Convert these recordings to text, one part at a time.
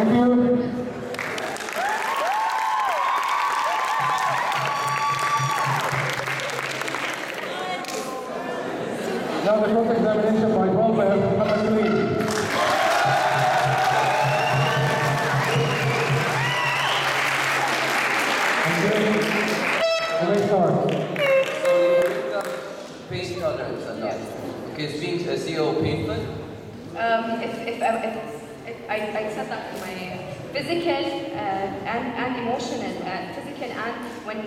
Thank you. Now the cross-examination by Amir Atef Hassanein. Pain tolerance and that. Okay, is being a CEO painful? If I said that to my physical and emotional, physical and when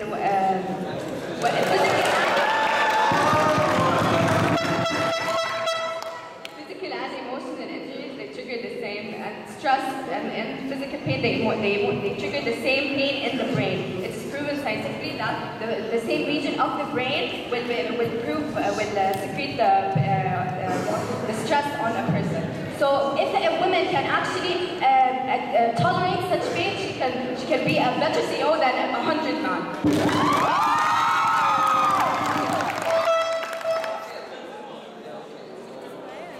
physical and emotional injuries, they trigger the same, and stress and physical pain, they trigger the same pain in the brain. It's proven scientifically that the same region of the brain will secrete the stress on a person. So if a woman can actually tolerate such pain, she can be a better CEO than 100 men.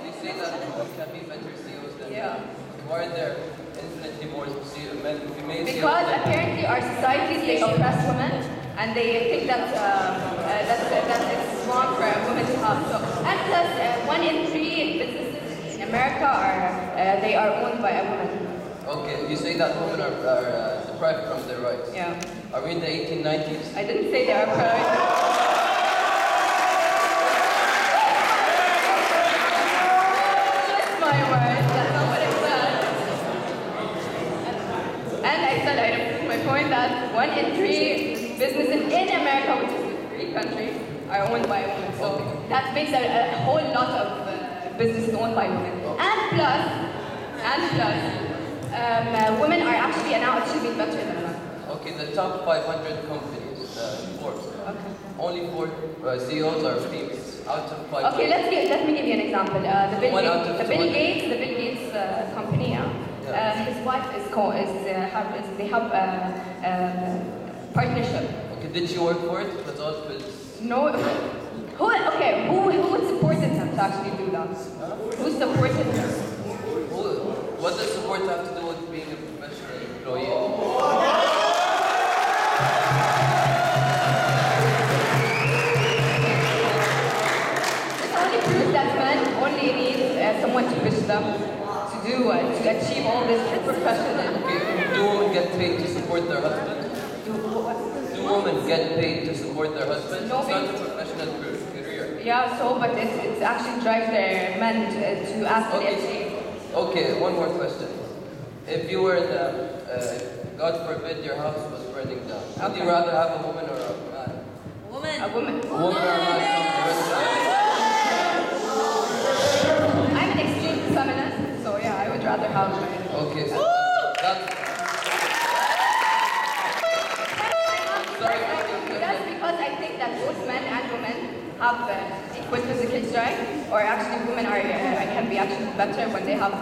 You say that women can be better CEOs than yeah. Why are there infinitely more female CEOs? Because apparently our societies, they oppress women, and they think that it's wrong for a woman to have. So, and plus, 1 in 3 businesses in America they are owned by a woman. Okay, you say that women are deprived from their rights. Yeah. Are we in the 1890s? I didn't say they are deprived. That 1 in 3 businesses in America, which is a free country, are owned by women. So that makes a whole lot of businesses owned by women. And plus, women are actually now achieving better than men. Okay, the top 500 companies, Forbes. Okay. Only 4 CEOs are females out of 500. Okay, let me give you an example. The Bill Gates company. His wife they have a partnership. Okay, did she work for it? It was all built. No. Who would support him to actually do that? Who supported him? What does support have to do with being a professional employee? It only proves that men only need someone to push them to achieve all this professional. Okay, do women get paid to support their husband? Do women get paid to support their husband? No, it's not a professional career. Yeah, but it actually drives their men to actually achieve. Okay, one more question. If you were God forbid your house was burning down, would you rather have a woman or a man? A woman. A woman or a man come to rescue? I'm an extreme feminist, so yeah, I would rather have men. Okay, so that's because I think that both men and women have equal physical strength, or actually women can be actually better when they have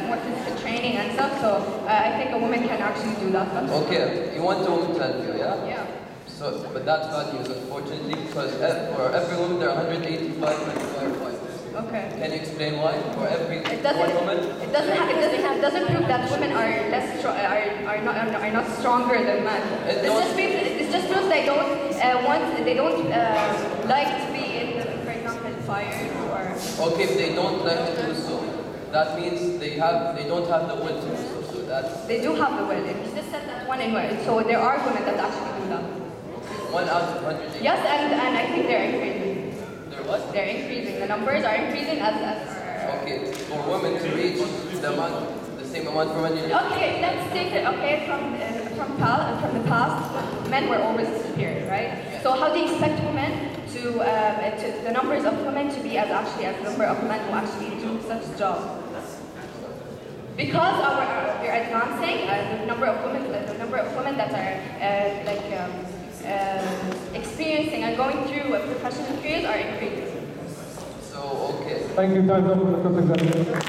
more physical training and stuff. So I think a woman can actually do that better. okay, you want a woman to help you, yeah? Yeah. So, but that value is unfortunately because for every woman there are 185 men firefighters. Okay. Can you explain why? For every It woman? doesn't prove that women are not stronger than men. It just proves they don't like to be in, for example, fire or. Okay, if they don't like to do so, that means they don't have the will to do so. So that's. They do have the will. And you just said that 1 in 1. So there are women that actually do that. 1 out of 100. Yes, and I think they're increasing. They're what? They're increasing. The numbers are increasing as. Okay, for women to reach the same amount for men. Okay, let's take it. Okay, from the past, men were always superior, right? So how do you expect women to the numbers of women to be as the number of men who actually do such job? Because we're advancing, the number of women that are experiencing and going through professional careers are increasing. So, okay. Thank you, time's up for the cross-examination.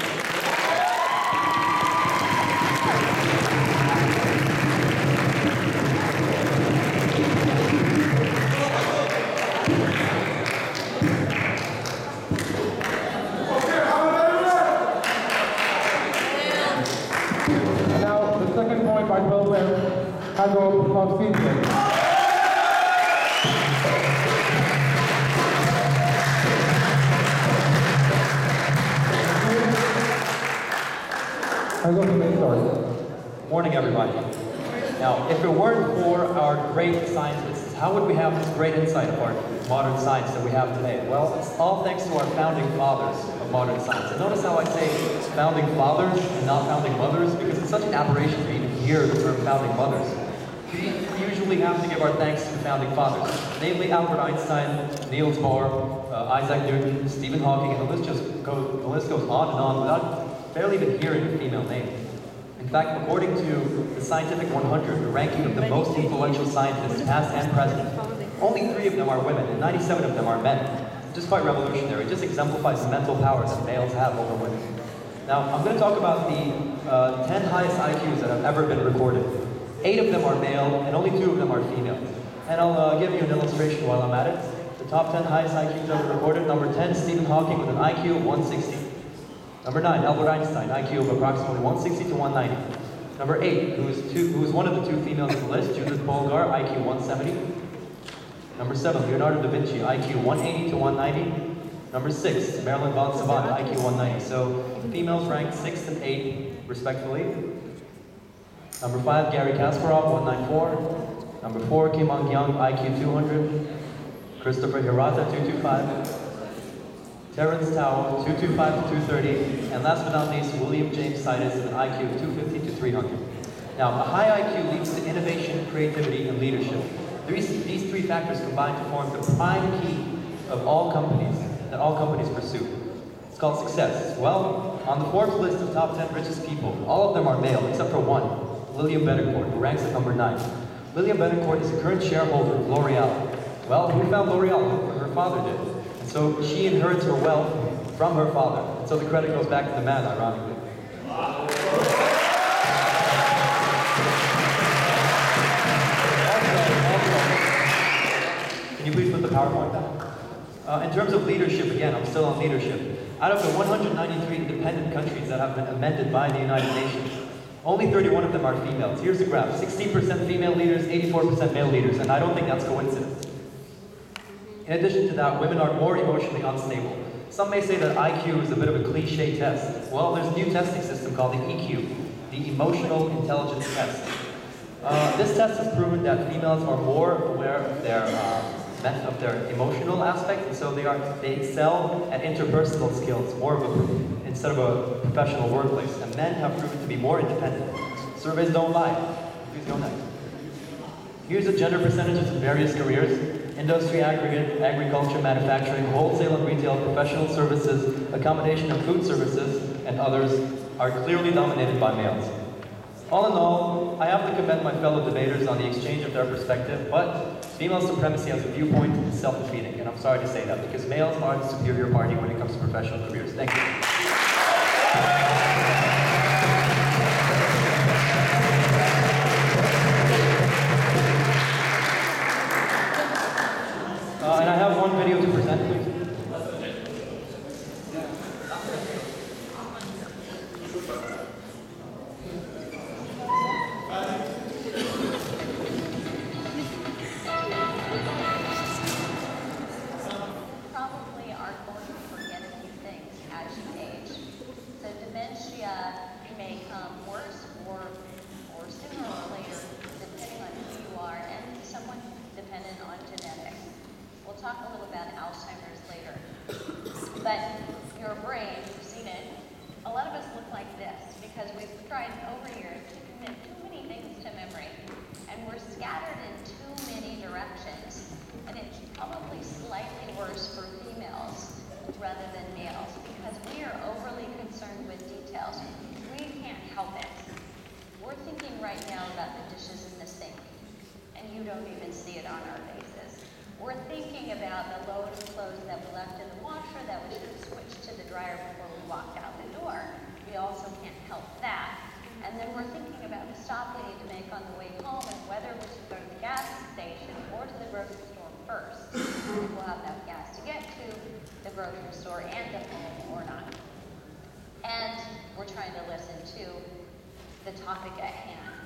And now, the point by 12 players. Hago of Speedway. Morning, everybody. Now, if it weren't for our great scientists, how would we have this great insight of our modern science that we have today? Well, it's all thanks to our founding fathers of modern science. And notice how I say founding fathers and not founding mothers, because it's such an aberration to even hear the term founding mothers. We usually have to give our thanks to the founding fathers, namely Albert Einstein, Niels Bohr, Isaac Newton, Stephen Hawking, and the list goes on and on without barely even hearing a female name. In fact, according to the Scientific 100, the ranking of the most influential scientists, past and present, only 3 of them are women and 97 of them are men. Which is quite revolutionary. It just exemplifies the mental power that males have over women. Now, I'm going to talk about the 10 highest IQs that have ever been recorded. 8 of them are male and only 2 of them are female. And I'll give you an illustration while I'm at it. The top 10 highest IQs ever recorded. Number 10, Stephen Hawking with an IQ of 160. Number 9, Albert Einstein, IQ of approximately 160 to 190. Number 8, who is one of the 2 females on the list, Judith Polgar, IQ 170. Number 7, Leonardo da Vinci, IQ 180 to 190. Number 6, Marilyn von Savant, IQ 190. So females ranked 6th and 8th, respectively. Number 5, Gary Kasparov, 194. Number 4, Kim Young, IQ 200. Christopher Hirata, 225. Terence Tao, 225 to 230, and last but not least, William James Sidis with an IQ of 250 to 300. Now, a high IQ leads to innovation, creativity, and leadership. These 3 factors combine to form the prime key of all companies pursue. It's called success. Well, on the Forbes list of top 10 richest people, all of them are male, except for one, William Betancourt, who ranks at number 9. William Betancourt is a current shareholder of L'Oreal. Well, who found L'Oreal? Her father did. So she inherits her wealth from her father. And so the credit goes back to the man, ironically. Can you please put the PowerPoint down? In terms of leadership, again, I'm still on leadership. Out of the 193 independent countries that have been amended by the United Nations, only 31 of them are females. Here's the graph. 16% female leaders, 84% male leaders, and I don't think that's coincidence. In addition to that, women are more emotionally unstable. Some may say that IQ is a bit of a cliche test. Well, there's a new testing system called the EQ, the Emotional Intelligence Test. This test has proven that females are more aware of their emotional aspect, and so they excel at interpersonal skills, instead of a professional workplace. And men have proven to be more independent. Surveys don't lie. Please go next. Here's the gender percentages in various careers. Industry, agriculture, manufacturing, wholesale and retail, professional services, accommodation and food services, and others are clearly dominated by males. All in all, I have to commend my fellow debaters on the exchange of their perspective, but female supremacy as a viewpoint is self-defeating, and I'm sorry to say that, because males are the superior party when it comes to professional careers. Thank you. And I have one video to present, please. Probably are going to forget a few things as you age. So dementia may come worse or sooner or later, depending on who you are and somewhat dependent on genetics. We'll talk a little about Alzheimer's later. But your brain, you've seen it, a lot of us look like this because we've tried over years to commit too many things to memory. And we're scattered in too many directions. And it's probably slightly worse for females rather than males because we are overly concerned with details. We can't help it. We're thinking right now about the dishes in the sink, and you don't even see it on our faces. We're thinking about the load of clothes that we left in the washer that we should have switched to the dryer before we walked out the door. We also can't help that. And then we're thinking about the stop we need to make on the way home and whether we should go to the gas station or to the grocery store first. If we'll have enough gas to get to the grocery store and to home or not. And we're trying to listen to the topic at hand.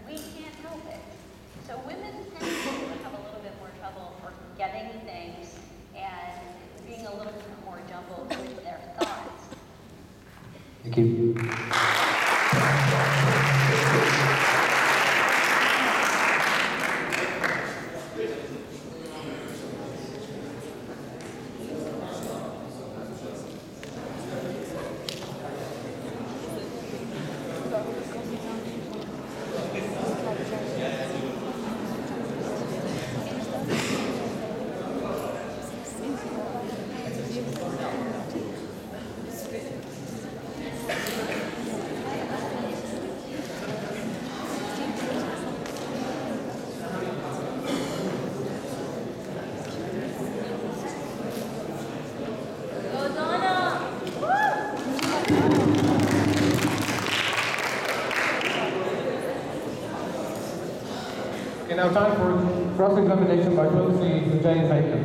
we can't help it. So women tend to have a little bit more trouble forgetting things and being a little bit more jumbled with their thoughts. Thank you. Okay, now time for cross-examination by Quincy James Aiken.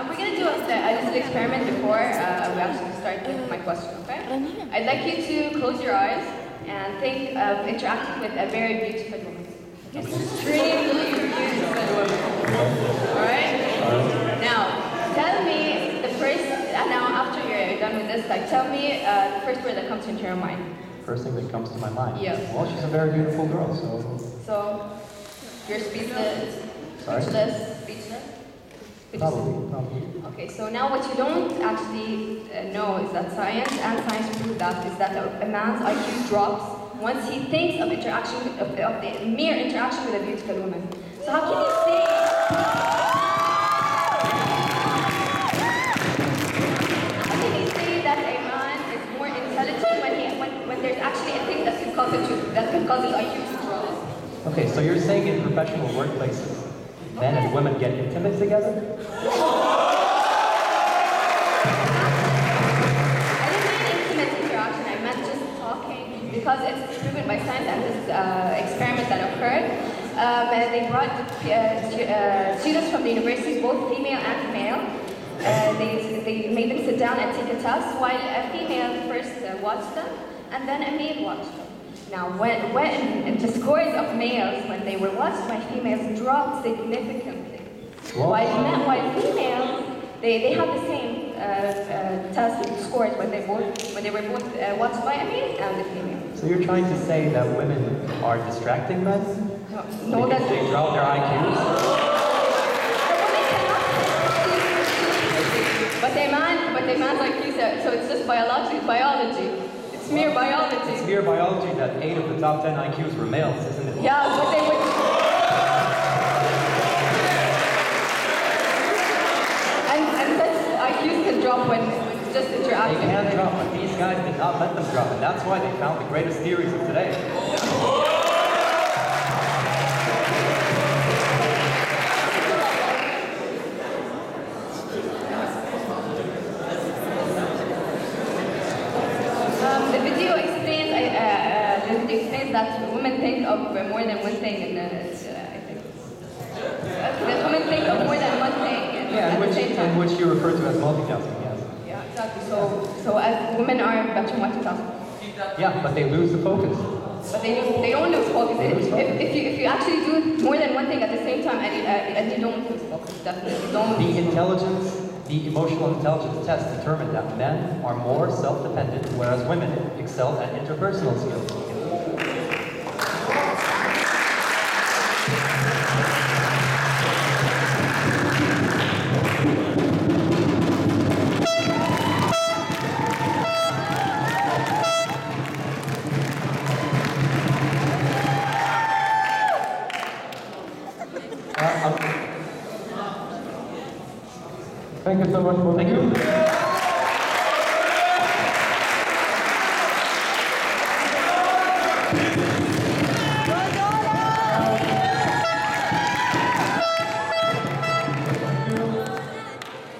We're going to do a little experiment before we actually start with my question, okay? I'd like you to close your eyes and think of interacting with a very beautiful woman. Extremely beautiful woman. Alright? Now, tell me the first, and now after you're done with this, like tell me the first word that comes into your mind. First thing that comes to my mind. Yeah. Well, she's a very beautiful girl, so. So, you're speechless, Sorry? speechless? Probably. Okay, so now what you don't actually know is that science prove that is that a man's IQ drops once he thinks of interaction of the mere interaction with a beautiful woman. So how can you say? How can you say that a man is more intelligent when there's actually a thing that can cause his IQ to drop? Okay, so you're saying in professional workplaces, men and women get intimate together? I didn't mean intimate interaction, I meant just talking, because it's proven by science and this experiment that occurred. They brought students from the universities, both female and male. They made them sit down and take a test, while a female first watched them, and then a male watched them. Now, when the scores of males, when they were watched by females, dropped significantly. While females, they have the same test scores when they were both watched by a male and a female. So you're trying to say that women are distracting men? No, Because they drop their IQs? But a man's like you said, so it's just biology. It's mere biology. It's mere biology that 8 of the top 10 IQs were males, isn't it? Yeah, but they would. And such IQs can drop when it's just interacting. They can drop, but these guys did not let them drop, and that's why they found the greatest theories of today. The video explains that women think of more than one thing, and I think that women think of more than one thing at the same time. In which you refer to as multitasking, yes. Yeah, exactly. So as women are better multitasking. Yeah, but they lose the focus. But they don't lose focus. If you actually do more than one thing at the same time and you don't lose focus, definitely don't. The emotional intelligence test determined that men are more self-dependent, whereas women excel at interpersonal skills. Thank you so much for Thank you.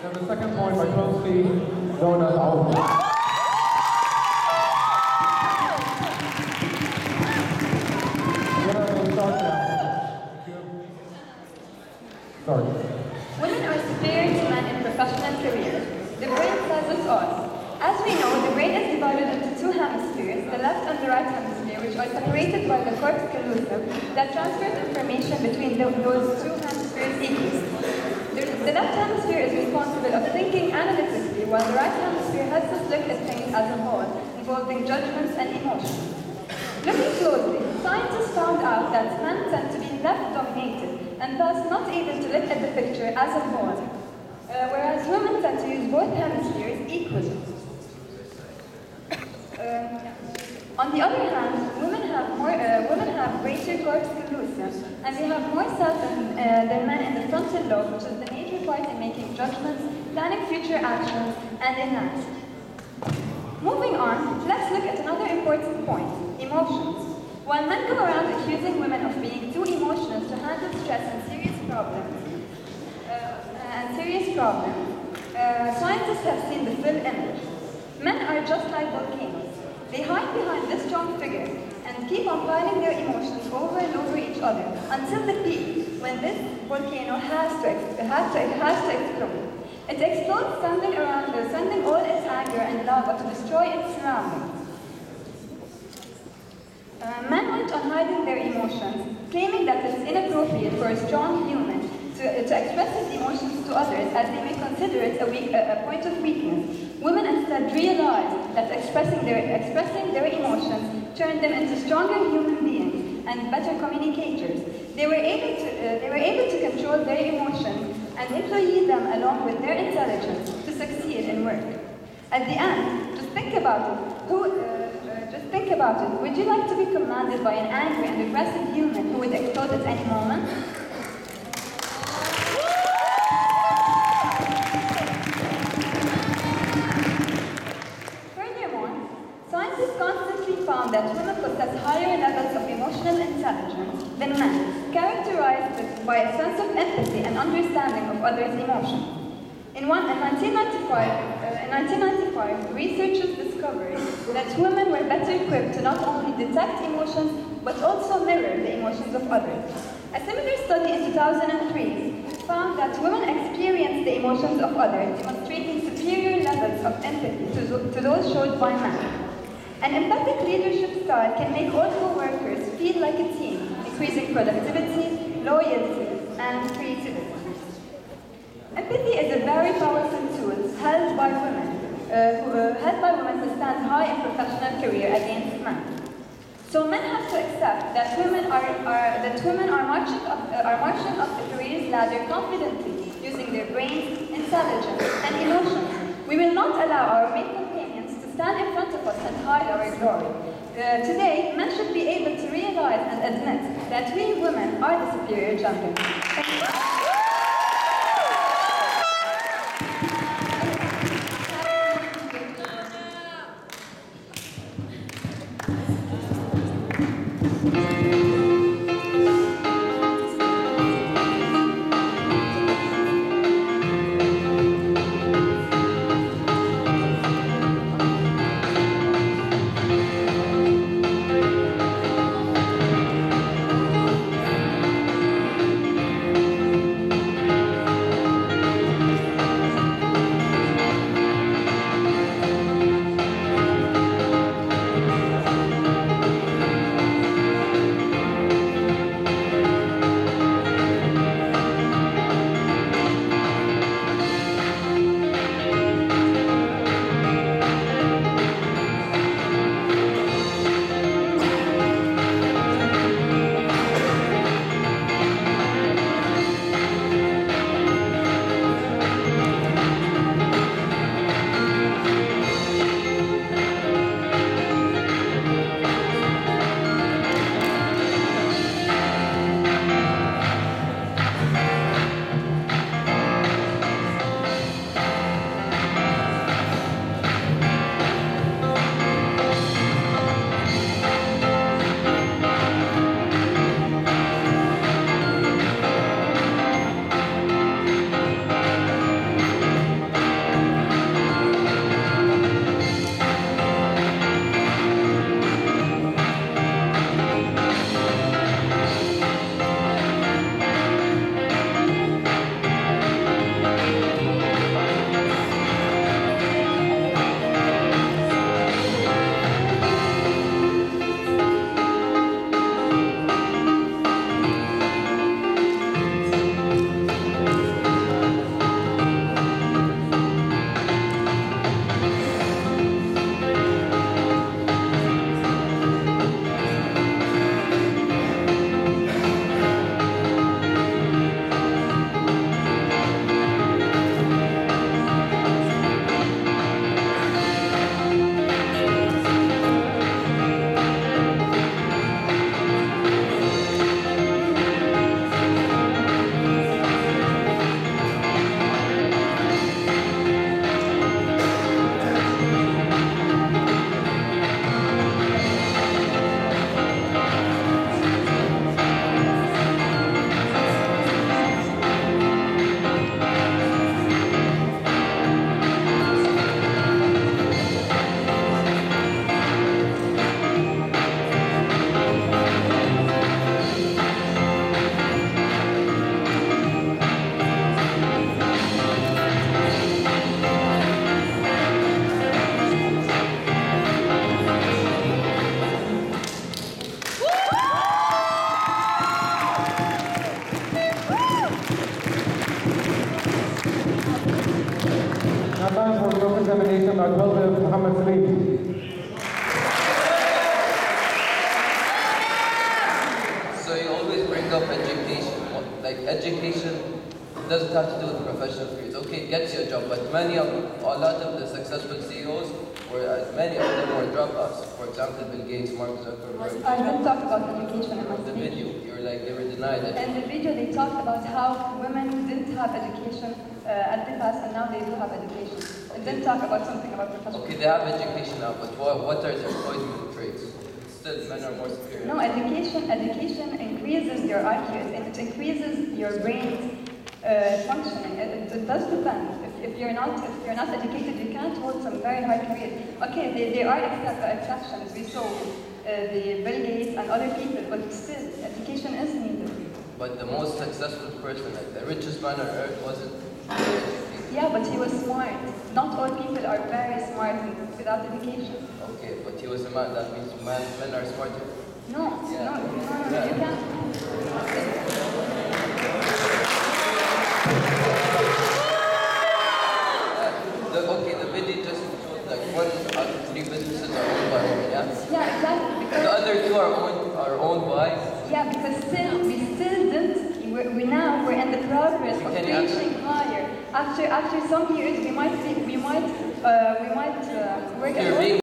And the second point by Quincy Donut Al. Women are superior to men in professional careers. The brain says it all. As we know, the brain is divided into two hemispheres, the left and the right hemisphere, which are separated by the corpus callosum that transfers information between those two hemispheres equally. The left hemisphere is responsible of thinking analytically, while the right hemisphere helps us look at things as a whole, involving judgments and emotions. Looking closely, scientists found out that men tend to be left-dominated and thus not able to look at the picture as a whole, whereas women tend to use both hemispheres equally. On the other hand, women have greater corpus callosum, and they have more cells than men in the frontal lobe, which is the major part in making judgments, planning future actions, and enhance. Moving on, let's look at another important point: emotions. While men go around accusing women of being too emotional to handle stress and serious problems, scientists have seen the full image. Men are just like volcanoes. They hide behind this strong figure and keep on piling their emotions over and over each other until the peak, when this volcano has to explode. It explodes, sending all its anger and lava to destroy its surroundings. Men went on hiding their emotions, claiming that it's inappropriate for a strong human to express his emotions to others, as they may consider it a point of weakness. Women instead realized that expressing their emotions turned them into stronger human beings and better communicators. They were able to control their emotions and employ them along with their intelligence to succeed in work. At the end, just think about it. Would you like to be commanded by an angry and aggressive human who would explode at any moment? Scientists constantly found that women possess higher levels of emotional intelligence than men, characterized by a sense of empathy and understanding of others' emotions. In 1995, researchers discovered that women were better equipped to not only detect emotions, but also mirror the emotions of others. A similar study in 2003 found that women experience the emotions of others, demonstrating superior levels of empathy to those showed by men. An empathic leadership style can make all co-workers feel like a team, increasing productivity, loyalty, and creativity. Empathy is a very powerful tool held by women who stand high in professional career against men. So men have to accept that women are marching up the career's ladder confidently, using their brains, intelligence, and emotions. We will not allow our male companions to stand in front of us and hide our glory. Today, men should be able to realize and admit that we women are the superior gender. Thank you. examination by P.2 Muhammad Salim. So you always bring up education. Like education doesn't have to do with professional careers. Okay, it gets you a job, but a lot of the successful CEOs, many of them were dropouts. For example, Bill Gates, Mark Zuckerberg. I didn't talk about education in my The speech. video, you're like, they were denied it. In the video, they talked about how women didn't have education at the past, and now they do have education. It didn't talk about something about professional. Okay, they have education now, but what are the employment traits? Still, men are more superior. No, education increases your IQ. It increases your brain's functioning. It does depend. If you're not educated, you can't hold some very high careers. Okay, there are exceptions. We saw the Bill Gates and other people, but still, education is needed. But the most successful person, like the richest man on earth, wasn't educated. Yeah, but he was smart. Not all people are very smart without education. Okay, but he was a man. That means men are smarter. No, Yeah. no, you can't. The video just showed like 1 out of 3 businesses are owned by women, yeah? Yeah, exactly. Because The other 2 are owned by? yeah, because we still didn't. We're in the progress of reaching higher. After some years, we might work. You're being